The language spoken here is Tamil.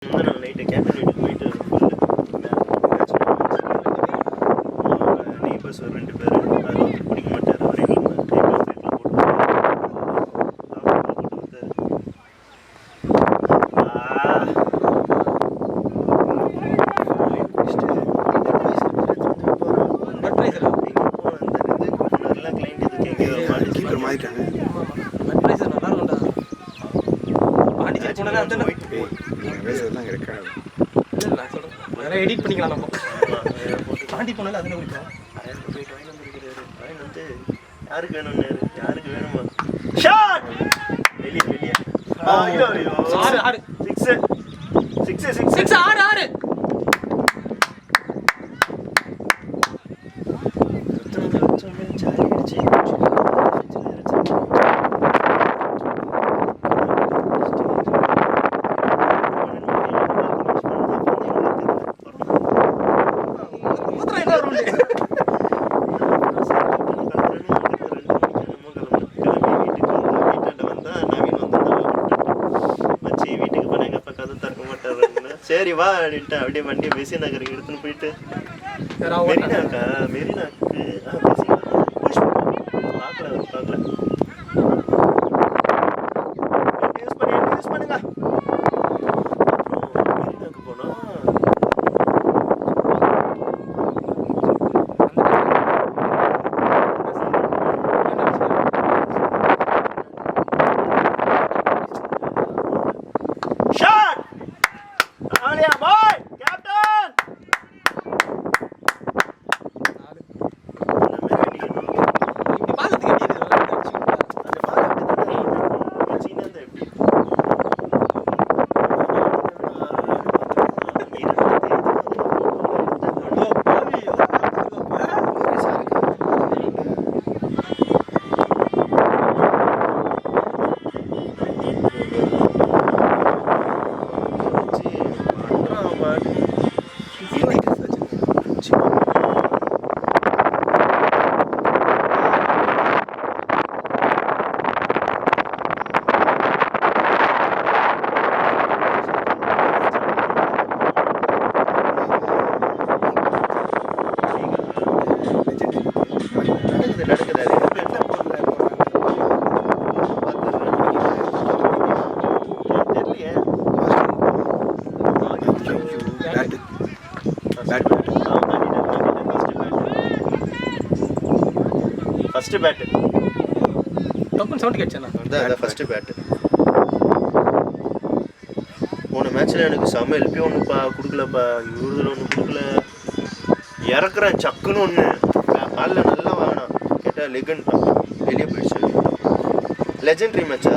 முந்தின நாள் நைட்டு கேப்டன் வீட்டுக்கு போயிட்டு நெய்பர்ஸ் ஒரு 2 பேர் அதில் ஒருத்தர் பிடிக்க மாட்டார். அவர் எங்களுக்கு நெய்பர்ஸ் வீட்டில் போட்டு நல்லா கிளைண்ட் இதுக்கு எங்கேயோ மாட்டிட்டாங்க. எடிட் பண்ணிக்கலாம் நம்ம தாண்டி போனாலும் அதில் குடிக்கலாம். போயிட்டு வாங்கி வந்துருக்கிறாரு. வாங்கி வந்து யாருக்கு வேணும்னு யாருக்கு வேணுமா ஷாட் வெளியே வெளியே 6 சரி வா அப்படின்ட்டு அப்படியே வண்டியை மெசி நகருக்கு எடுத்துன்னு போயிட்டு மெரினாக்கா மெரினாக்கு பார்க்கல யூஸ் பண்ணுங்க. அப்புறம் மெரினாக்கு போனோம். ஃபர்ஸ்ட் பேட் டக்குன்னு சவுண்ட் கேட்சேனா அதான் ஃபர்ஸ்ட் பேட். போன மேட்ச்சில் எனக்கு செம்ம எல்பி ஒன்றுப்பா கொடுக்கலப்பா, இவருதில் ஒன்று கொடுக்கல. இறக்குறேன் சக்குன்னு ஒன்று காலில் நல்லா வாங்கினான். கேட்டால் லெகன்ப்பா வெளியே போயிடுச்சு. லெஜெண்டரி மேட்சா